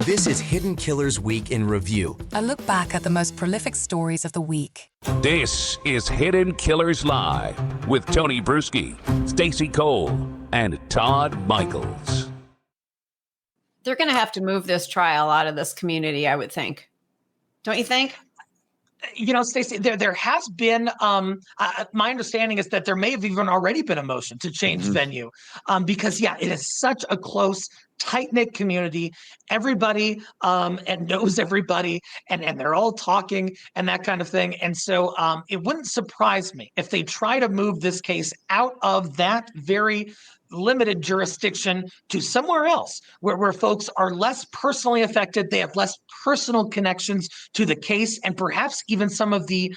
This is Hidden Killers Week in Review. A look back at the most prolific stories of the week. This is Hidden Killers Live with Tony Brueski, Stacey Cole, and Todd Michaels. They're going to have to move this trial out of this community, I would think. Don't you think? You know, Stacey, there has been, my understanding is that there may have even already been a motion to change venue because, yeah, it is such a close, tight-knit community. Everybody and knows everybody, and they're all talking and that kind of thing. And so it wouldn't surprise me if they try to move this case out of that very limited jurisdiction to somewhere else where folks are less personally affected. They have less personal connections to the case and perhaps even some of the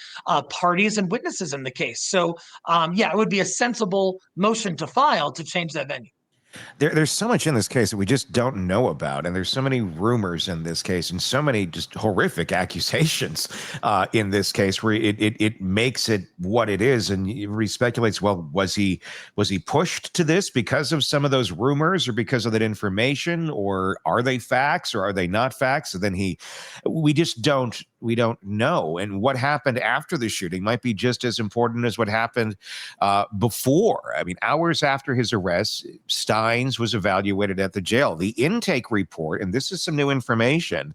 parties and witnesses in the case. So, yeah, it would be a sensible motion to file to change that venue. There's so much in this case that we just don't know about, and there's so many rumors in this case and so many just horrific accusations in this case where it makes it what it is, and he speculates, well, was he pushed to this because of some of those rumors or because of that information, or are they facts or are they not facts? So then we don't know. And what happened after the shooting might be just as important as what happened before. I mean, hours after his arrest, Stines was evaluated at the jail. The intake report, and this is some new information,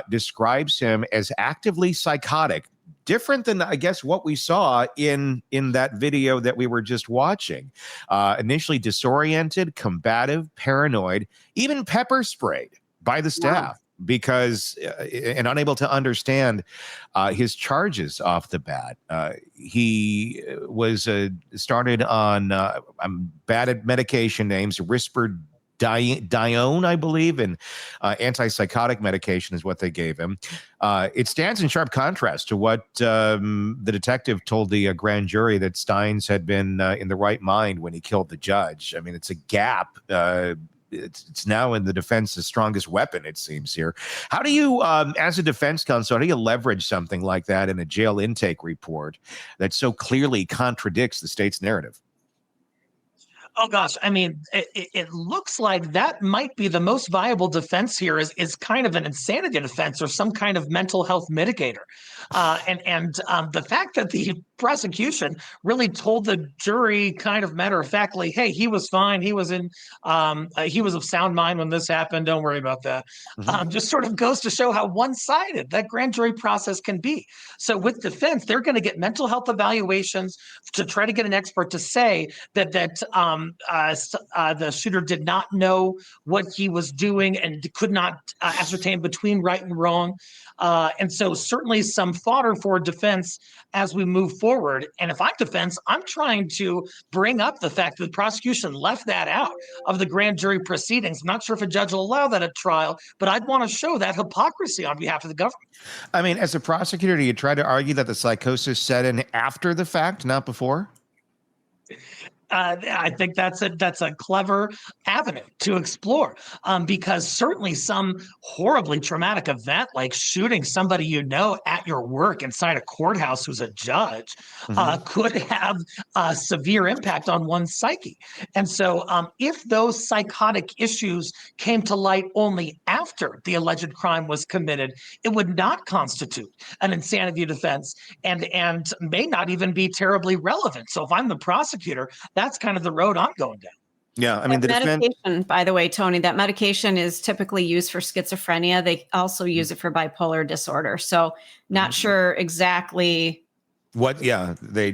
describes him as actively psychotic, different than, I guess, what we saw in that video that we were just watching. Initially disoriented, combative, paranoid, even pepper sprayed by the staff. Wow. Because and unable to understand his charges off the bat. He was started on, I'm bad at medication names, Risperdal, I believe, and antipsychotic medication is what they gave him. It stands in sharp contrast to what the detective told the grand jury, that Stines had been in the right mind when he killed the judge. I mean, it's a gap. It's now in the defense's strongest weapon, it seems here. How do you, as a defense counsel, how do you leverage something like that in a jail intake report that so clearly contradicts the state's narrative? Oh, gosh. I mean, it looks like that might be the most viable defense here is kind of an insanity defense or some kind of mental health mitigator. And the fact that the prosecution really told the jury kind of matter-of-factly, hey, he was fine. He was he was of sound mind when this happened. Don't worry about that. Just sort of goes to show how one-sided that grand jury process can be. So with defense, they're going to get mental health evaluations to try to get an expert to say that the shooter did not know what he was doing and could not ascertain between right and wrong. And so certainly some fodder for defense as we move forward. And if I'm defense, I'm trying to bring up the fact that the prosecution left that out of the grand jury proceedings. I'm not sure if a judge will allow that at trial, but I'd want to show that hypocrisy on behalf of the government. I mean, as a prosecutor, do you try to argue that the psychosis set in after the fact, not before? I think that's a clever avenue to explore because certainly some horribly traumatic event like shooting somebody you know at your work inside a courthouse who's a judge could have a severe impact on one's psyche. And so if those psychotic issues came to light only after the alleged crime was committed, it would not constitute an insanity defense and may not even be terribly relevant. So if I'm the prosecutor, that's kind of the road I'm going down. Yeah, I mean, the medication, by the way, Tony, that medication is typically used for schizophrenia. They also use it for bipolar disorder. So not sure exactly what. Yeah, they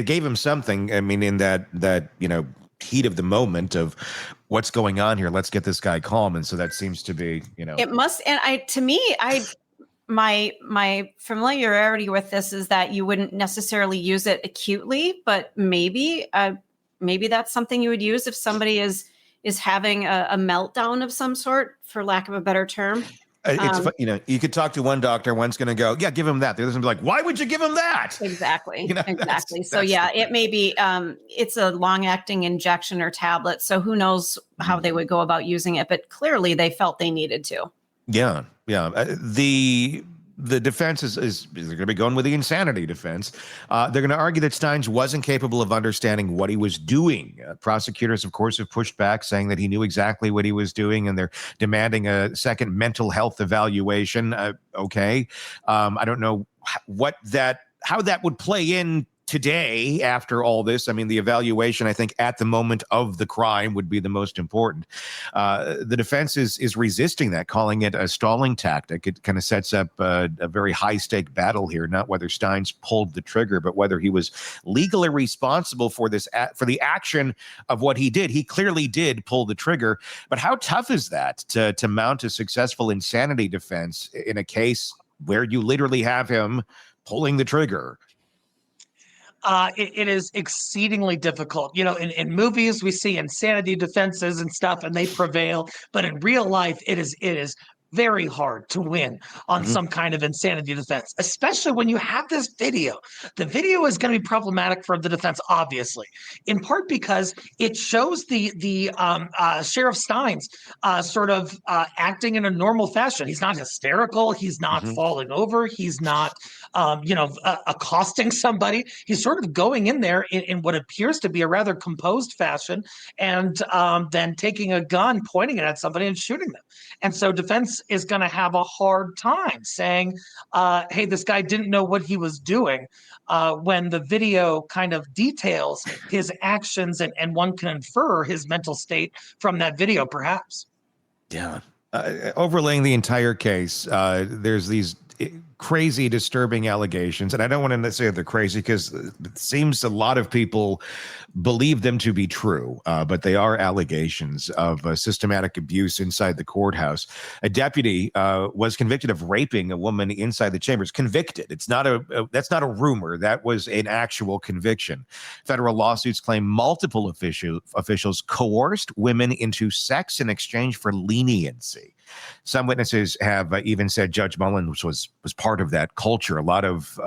gave him something. I mean, in that heat of the moment of what's going on here. Let's get this guy calm. And so that seems to be, it must. And my familiarity with this is that you wouldn't necessarily use it acutely, but maybe that's something you would use if somebody is having a meltdown of some sort, for lack of a better term. It's you could talk to one doctor, one's going to go, yeah, give him that. The other's going to be like, why would you give him that? Exactly. Exactly. So yeah, it may be, it's a long acting injection or tablet. So who knows how they would go about using it, but clearly they felt they needed to. Yeah. Yeah. the defense is they're going to be going with the insanity defense. They're going to argue that Stines wasn't capable of understanding what he was doing. Prosecutors, of course, have pushed back, saying that he knew exactly what he was doing, and they're demanding a second mental health evaluation. Okay, I don't know how that would play in today after all this. I mean, the evaluation, I think, at the moment of the crime would be the most important. The defense is resisting that, calling it a stalling tactic. It kind of sets up a very high-stake battle here, not whether Stines pulled the trigger, but whether he was legally responsible for this, for the action of what he did. He clearly did pull the trigger, but how tough is that to mount a successful insanity defense in a case where you literally have him pulling the trigger? It is exceedingly difficult. In movies, we see insanity defenses and stuff, and they prevail. But in real life, it is very hard to win on some kind of insanity defense, especially when you have this video. The video is going to be problematic for the defense, obviously, in part because it shows the Sheriff Stines sort of acting in a normal fashion. He's not hysterical. He's not falling over. He's not, accosting somebody. He's sort of going in there in what appears to be a rather composed fashion, and then taking a gun, pointing it at somebody, and shooting them. And so defense is going to have a hard time saying, hey, this guy didn't know what he was doing, when the video kind of details his actions, and one can infer his mental state from that video, perhaps. Yeah. Overlaying the entire case, there's these crazy, disturbing allegations. And I don't want to say they're crazy because it seems a lot of people believe them to be true, but they are allegations of systematic abuse inside the courthouse. A deputy was convicted of raping a woman inside the chambers. Convicted. It's not that's not a rumor. That was an actual conviction. Federal lawsuits claim multiple officials coerced women into sex in exchange for leniency. Some witnesses have even said Judge Mullins was part of that culture. A lot of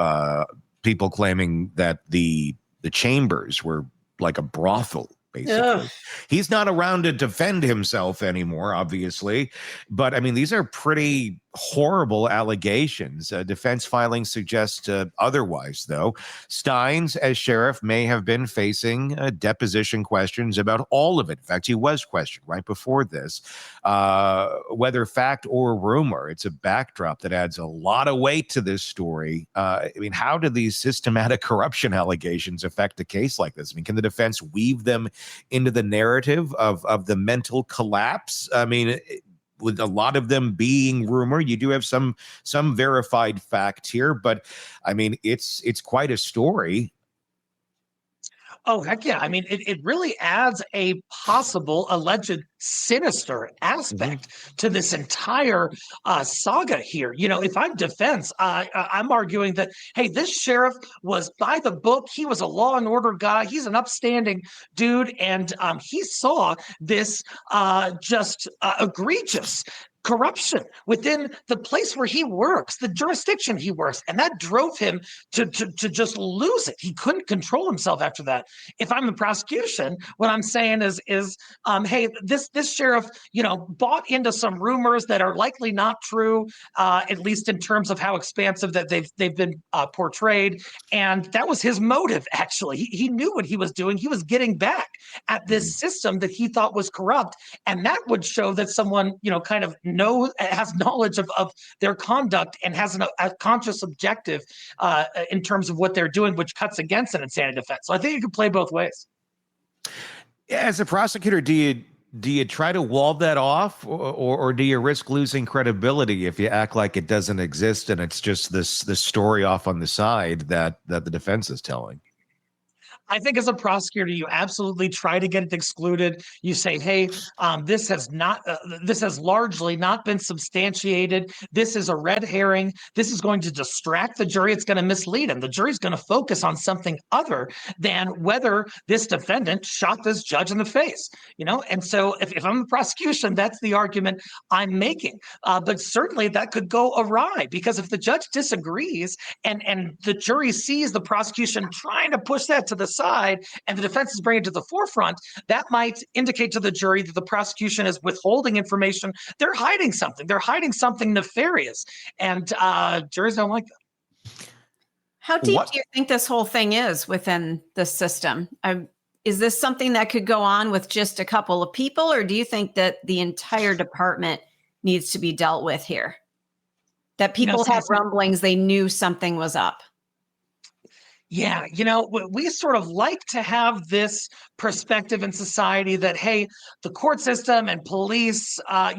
people claiming that the chambers were like a brothel, basically. Yeah. He's not around to defend himself anymore, obviously. But, I mean, these are pretty horrible allegations. Defense filings suggest otherwise, though. Stines, as sheriff, may have been facing deposition questions about all of it. In fact, he was questioned right before this. Whether fact or rumor, it's a backdrop that adds a lot of weight to this story. I mean, how do these systematic corruption allegations affect a case like this? I mean, can the defense weave them into the narrative of the mental collapse? I mean, with a lot of them being rumor, you do have some verified fact here, but I mean, it's quite a story. Oh, heck yeah. I mean, it really adds a possible alleged sinister aspect to this entire saga here. If I'm defense, I'm arguing that, hey, this sheriff was by the book. He was a law and order guy. He's an upstanding dude. And he saw this just egregious corruption within the place where he works, the jurisdiction he works, and that drove him to just lose it. He couldn't control himself after that. If I'm the prosecution, what I'm saying is hey, this sheriff, bought into some rumors that are likely not true, at least in terms of how expansive that they've been portrayed, and that was his motive. Actually, he knew what he was doing. He was getting back at this system that he thought was corrupt, and that would show that someone, kind of has knowledge of their conduct and has a conscious objective in terms of what they're doing, which cuts against an insanity defense. So I think you can play both ways. As a prosecutor, do you try to wall that off, or do you risk losing credibility if you act like it doesn't exist and it's just this story off on the side that the defense is telling? I think as a prosecutor, you absolutely try to get it excluded. You say, hey, this has largely not been substantiated. This is a red herring. This is going to distract the jury. It's going to mislead them. The jury's going to focus on something other than whether this defendant shot this judge in the face, And so if I'm the prosecution, that's the argument I'm making. But certainly that could go awry, because if the judge disagrees and the jury sees the prosecution trying to push that to the side and the defense is bringing it to the forefront, that might indicate to the jury that the prosecution is withholding information. They're hiding something. They're hiding something nefarious. And juries don't like that. How deep do you think this whole thing is within the system? Is this something that could go on with just a couple of people, or do you think that the entire department needs to be dealt with here? That people have rumblings, they knew something was up. Yeah, we sort of like to have this perspective in society that, hey, the court system and police, by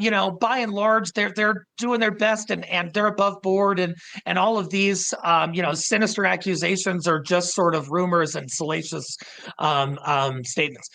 and large, they're doing their best and they're above board, and all of these, sinister accusations are just sort of rumors and salacious statements.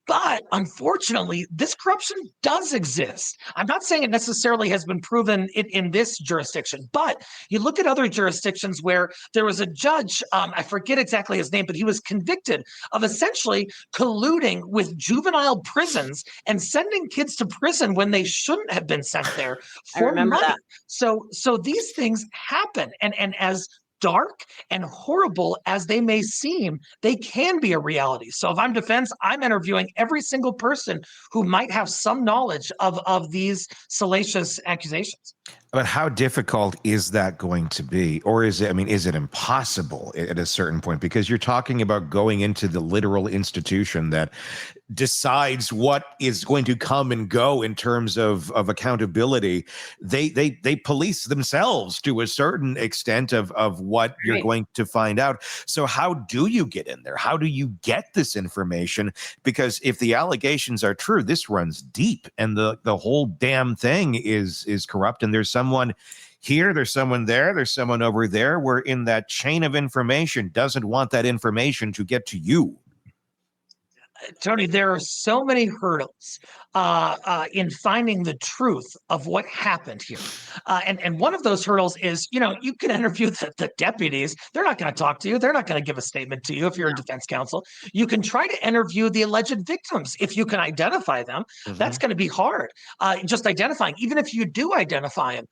But unfortunately, this corruption does exist. I'm not saying it necessarily has been proven in this jurisdiction, but you look at other jurisdictions where there was a judge, I forget exactly his name, but he was convicted of essentially colluding with juvenile prisons and sending kids to prison when they shouldn't have been sent there for money. That. So these things happen. And as dark and horrible as they may seem, they can be a reality. So if I'm defense, I'm interviewing every single person who might have some knowledge of these salacious accusations. But how difficult is that going to be? Or is it impossible at a certain point? Because you're talking about going into the literal institution that decides what is going to come and go in terms of accountability. They police themselves to a certain extent of what you're going to find out. So how do you get in there? How do you get this information? Because if the allegations are true, this runs deep, and the whole damn thing is corrupt. And there's someone here, there's someone there, there's someone over there, where in that chain of information doesn't want that information to get to you. Tony, there are so many hurdles in finding the truth of what happened here. And one of those hurdles is, you can interview the deputies. They're not going to talk to you. They're not going to give a statement to you if you're a defense counsel. You can try to interview the alleged victims. If you can identify them, that's going to be hard. Just identifying, even if you do identify them.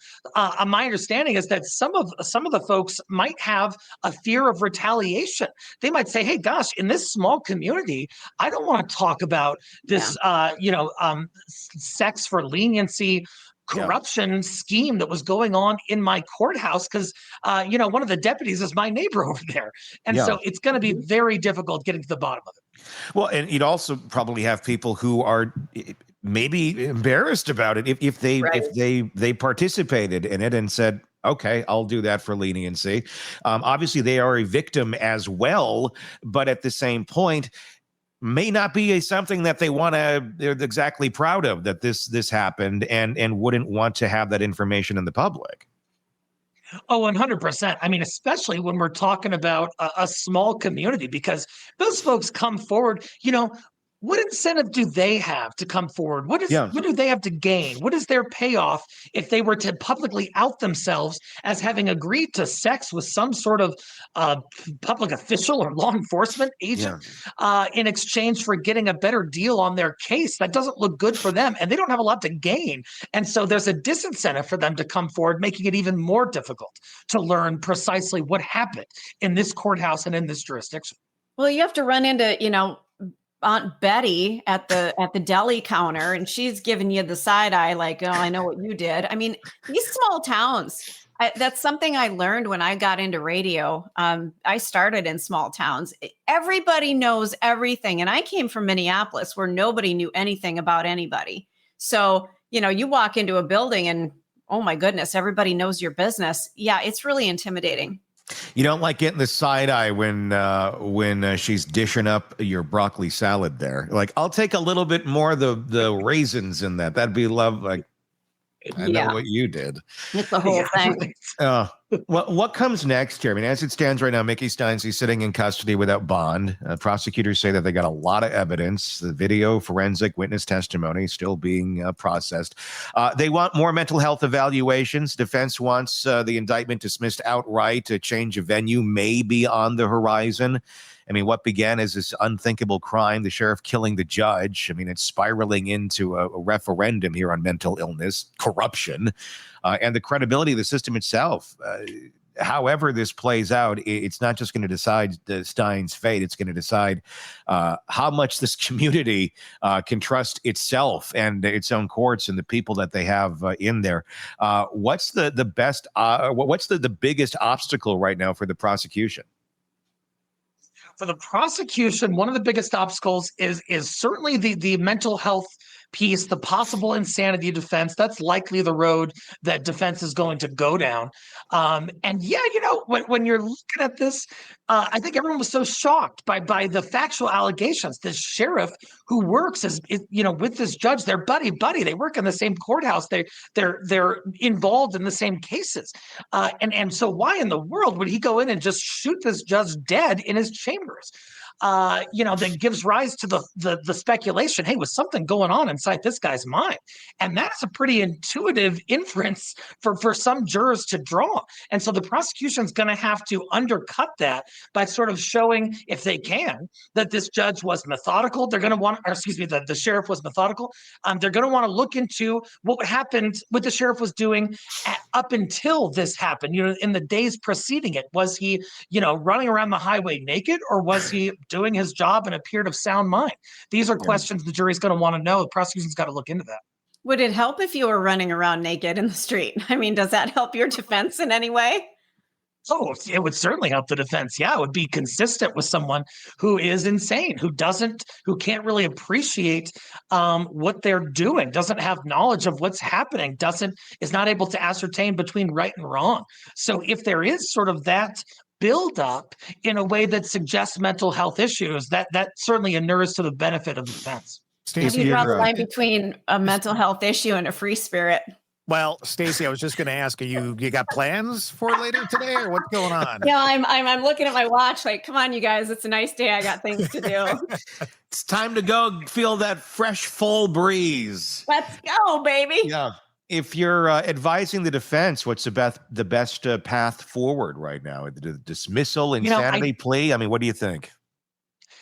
My understanding is that some of the folks might have a fear of retaliation. They might say, hey, gosh, in this small community, I don't want to talk about this, sex for leniency corruption scheme that was going on in my courthouse because, one of the deputies is my neighbor over there. And so it's going to be very difficult getting to the bottom of it. Well, and you'd also probably have people who are maybe embarrassed about it if they participated in it and said, okay, I'll do that for leniency. Obviously, they are a victim as well, but at the same point, may not be something that they're exactly proud of, that this happened, and wouldn't want to have that information in the public. Oh, 100%. I mean, especially when we're talking about a small community, because those folks come forward, what incentive do they have to come forward? What do they have to gain? What is their payoff if they were to publicly out themselves as having agreed to sex with some sort of public official or law enforcement agent in exchange for getting a better deal on their case? That doesn't look good for them, and they don't have a lot to gain. And so there's a disincentive for them to come forward, making it even more difficult to learn precisely what happened in this courthouse and in this jurisdiction. Well, you have to run into, Aunt Betty at the deli counter, and she's giving you the side eye like, oh, I know what you did. I mean, these small towns, that's something I learned when I got into radio. I started in small towns. Everybody knows everything. And I came from Minneapolis where nobody knew anything about anybody. So, you walk into a building and, oh my goodness, everybody knows your business. Yeah, it's really intimidating. You don't like getting the side eye when she's dishing up your broccoli salad there. Like, I'll take a little bit more the raisins in that. That'd be love. Like, I know what you did. It's the whole thing. What comes next here? I mean, as it stands right now, Mickey Stines is sitting in custody without bond. Prosecutors say that they got a lot of evidence. The video, forensic witness testimony still being processed. They want more mental health evaluations. Defense wants the indictment dismissed outright. A change of venue may be on the horizon. I mean, what began as this unthinkable crime, the sheriff killing the judge, I mean, it's spiraling into a referendum here on mental illness, corruption, and the credibility of the system itself. however this plays out, it's not just going to decide the Stines' fate. It's going to decide how much this community can trust itself and its own courts and the people that they have in there. What's the best? What's the biggest obstacle right now for the prosecution? For the prosecution, one of the biggest obstacles is certainly the mental health piece, the possible insanity defense. That's likely the road that defense is going to go down. And yeah, when you're looking at this, I think everyone was so shocked by the factual allegations. This sheriff who works with this judge, they're buddy. They work in the same courthouse. They're involved in the same cases. And so why in the world would he go in and just shoot this judge dead in his chambers? That gives rise to the speculation, hey, was something going on inside this guy's mind? And that's a pretty intuitive inference for some jurors to draw. And so the prosecution's going to have to undercut that by sort of showing, if they can, that this judge was methodical. They're going to want, or excuse me, the sheriff was methodical. They're going to want to look into what happened, what the sheriff was doing up until this happened, in the days preceding it. Was he, running around the highway naked, or was he doing his job and appeared of sound mind? These are questions the jury's going to want to know. The prosecution's got to look into that. Would it help if you were running around naked in the street? I mean, does that help your defense in any way? Oh, it would certainly help the defense. Yeah, it would be consistent with someone who is insane, who can't really appreciate what they're doing, doesn't have knowledge of what's happening, is not able to ascertain between right and wrong. So if there is sort of that build up in a way that suggests mental health issues, that certainly inures to the benefit of the defense. How do you draw the line between a mental health issue and a free spirit? Well, Stacey, I was just going to ask, you got plans for later today, or what's going on? Yeah, I'm looking at my watch like, come on, you guys, it's a nice day. I got things to do. It's time to go feel that fresh fall breeze. Let's go, baby. Yeah. If you're advising the defense, what's the best path forward right now? The dismissal, insanity plea? I mean, what do you think?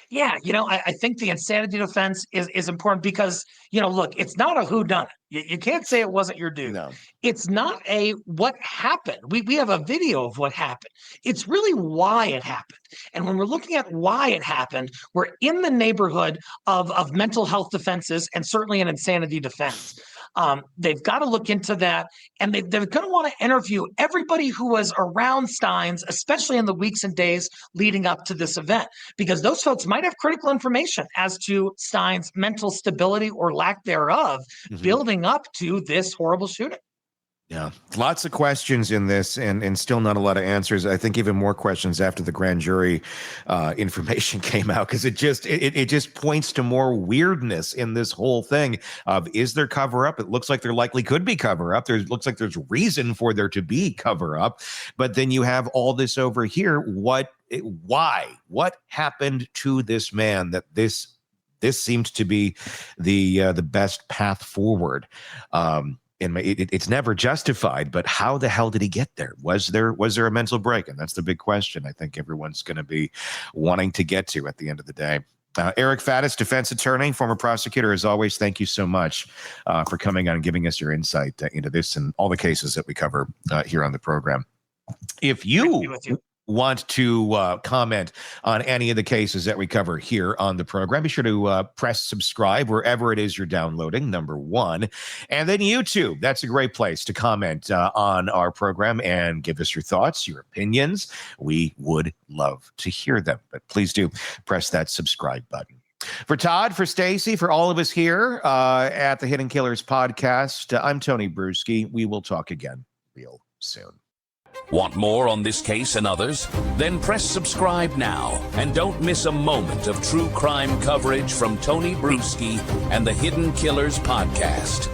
Yeah, I think the insanity defense is important because, look, it's not a whodunit. You can't say it wasn't your dude. No. It's not a what happened. We have a video of what happened. It's really why it happened. And when we're looking at why it happened, we're in the neighborhood of mental health defenses and certainly an insanity defense. They've got to look into that, and they're going to want to interview everybody who was around Stines, especially in the weeks and days leading up to this event, because those folks might have critical information as to Stines' mental stability or lack thereof, building up to this horrible shooting. Yeah, lots of questions in this and still not a lot of answers. I think even more questions after the grand jury information came out, because it just points to more weirdness in this whole thing of, is there cover up? It looks like there likely could be cover up. Looks like there's reason for there to be cover up. But then you have all this over here. Why? What happened to this man that this seemed to be the best path forward? It's never justified, but how the hell did he get there? Was there a mental break? And that's the big question I think everyone's going to be wanting to get to at the end of the day. Eric Faddis, defense attorney, former prosecutor, as always, thank you so much for coming on and giving us your insight into this and all the cases that we cover here on the program. If you want to comment on any of the cases that we cover here on the program, be sure to press subscribe wherever it is you're downloading, number one. And then YouTube, that's a great place to comment on our program and give us your thoughts, your opinions. We would love to hear them, but please do press that subscribe button. For Todd, for Stacey, for all of us here at the Hidden Killers podcast, I'm Tony Brueski. We will talk again real soon. Want more on this case and others? Then press subscribe now and don't miss a moment of true crime coverage from Tony Brueski and the Hidden Killers podcast.